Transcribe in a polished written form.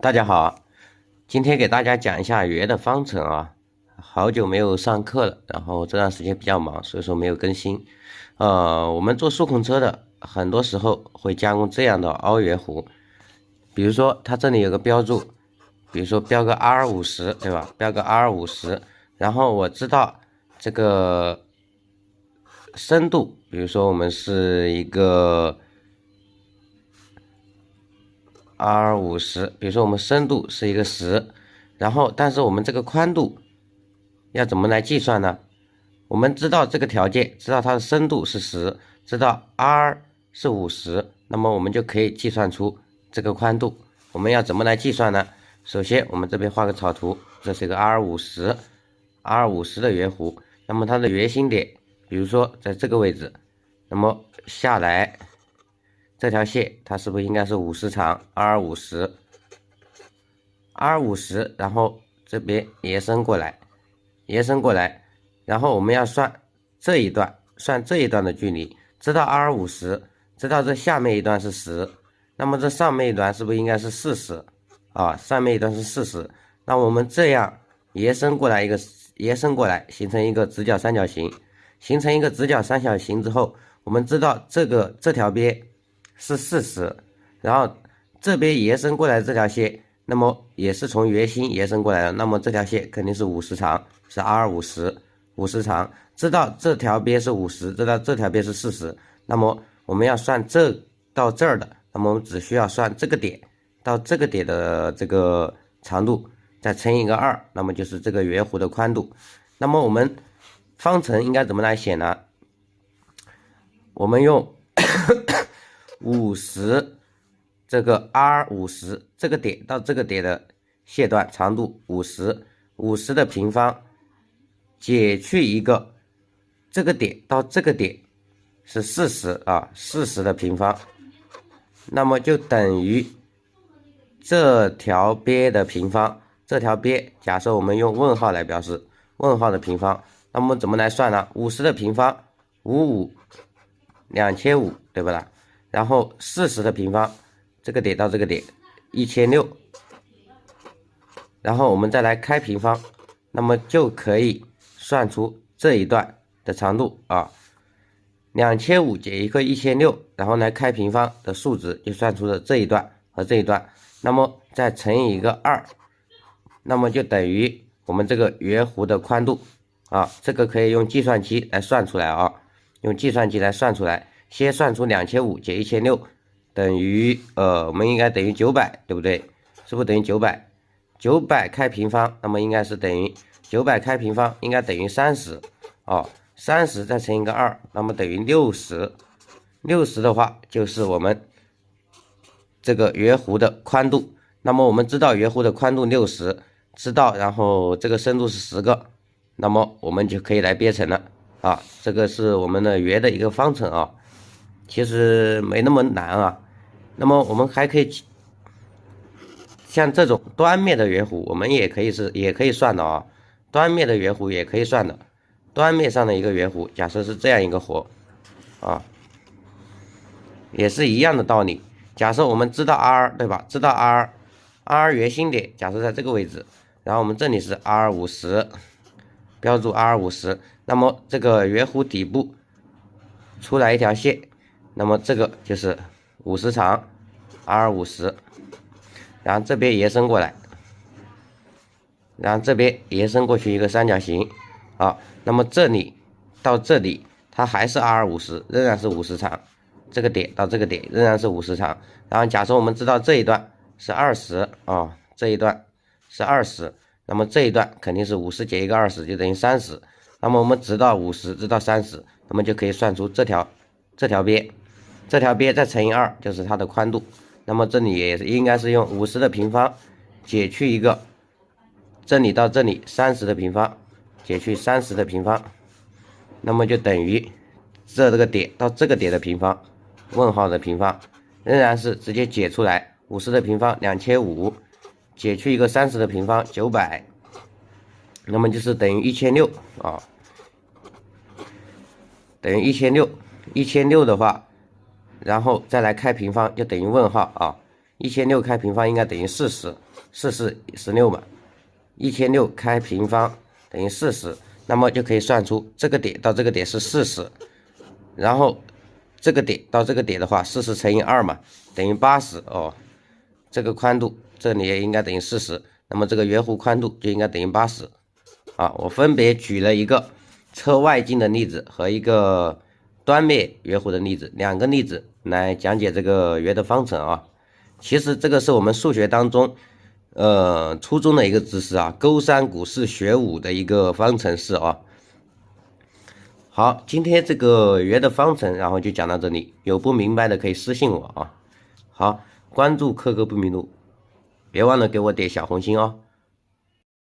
大家好，今天给大家讲一下约的方程啊。好久没有上课了，然后这段时间比较忙，所以说没有更新。我们做数控车的，很多时候会加工这样的凹约弧，比如说它这里有个标注，比如说标个 R50，对吧？标个 R50，然后我知道这个深度，比如说我们是一个R50，比如说我们深度是一个10，然后但是我们这个宽度要怎么来计算呢？我们知道这个条件，知道它的深度是10，知道 R 是50，那么我们就可以计算出这个宽度。我们要怎么来计算呢？首先我们这边画个草图，这是一个 R50 的圆弧，那么它的圆心点，比如说在这个位置，那么下来这条线它是不是应该是50长 R50，然后这边延伸过来，然后我们要算这一段的距离，知道 R50，知道这下面一段是10，那么这上面一段是不是应该是40啊？上面一段是40，那我们这样延伸过来形成一个直角三角形，之后，我们知道这条边是40，然后这边延伸过来这条线，那么也是从圆心延伸过来的，那么这条线肯定是50长，是 R50长。知道这条边是50，知道这条边是40，那么我们要算这到这儿的，那么我们只需要算这个点到这个点的这个长度，再乘以一个2，那么就是这个圆弧的宽度。那么我们方程应该怎么来写呢？我们用50这个 R50这个点到这个点的线段长度50的平方减去一个这个点到这个点是40啊，40的平方，那么就等于这条边的平方。这条边假设我们用问号来表示，问号的平方，那么怎么来算呢？50的平方55，2500，对不啦？然后40的平方，这个点到这个点1600，然后我们再来开平方，那么就可以算出这一段的长度啊。2500减一个1600，然后来开平方的数值就算出了这一段和这一段，那么再乘以一个2，那么就等于我们这个圆弧的宽度啊。这个可以用计算机来算出来啊，先算出2500减1600等于我们应该等于900，对不对？是不是等于900开平方，那么应该是等于900开平方应该等于30哦，30再乘一个2，那么等于60的话就是我们这个圆弧的宽度。那么我们知道圆弧的宽度60，知道然后这个深度是10个，那么我们就可以来编程了啊。这个是我们的圆的一个方程啊，其实没那么难啊。那么我们还可以像这种端面的圆弧，我们也可以算的啊。端面的圆弧也可以算的。端面上的一个圆弧，假设是这样一个弧啊，也是一样的道理。假设我们知道 R， 对吧？知道 R 圆心点，假设在这个位置，然后我们这里是 R50， 标注 R50， 那么这个圆弧底部出来一条线，那么这个就是50长 R50， 然后这边延伸过来，然后这边延伸过去一个三角形啊，那么这里到这里它还是 R50， 仍然是50长，这个点到这个点仍然是50长。然后假设我们知道这一段是20啊，这一段是20，那么这一段肯定是50减一个20就等于30，那么我们知道50，知道30，那么就可以算出这条边再乘以2就是它的宽度。那么这里也应该是用50的平方减去一个这里到这里30的平方减去30的平方，那么就等于这个点到这个点的平方，问号的平方，仍然是直接解出来，50的平方2500减去一个30的平方900，那么就是等于1600啊，等于1600的话，然后再来开平方就等于问号啊。，1600开平方应该等于40，4416嘛，1600开平方等于40，那么就可以算出这个点到这个点是40，然后这个点到这个点的话，40乘以2嘛，等于80哦。这个宽度这里也应该等于40，那么这个圆弧宽度就应该等于80。啊，我分别举了一个车外径的例子和一个端面圆弧的例子，两个例子来讲解这个圆的方程啊。其实这个是我们数学当中，初中的一个知识啊，勾三股四学5的一个方程式啊。好，今天这个圆的方程，然后就讲到这里，有不明白的可以私信我啊。好，关注科科不迷路，别忘了给我点小红心哦。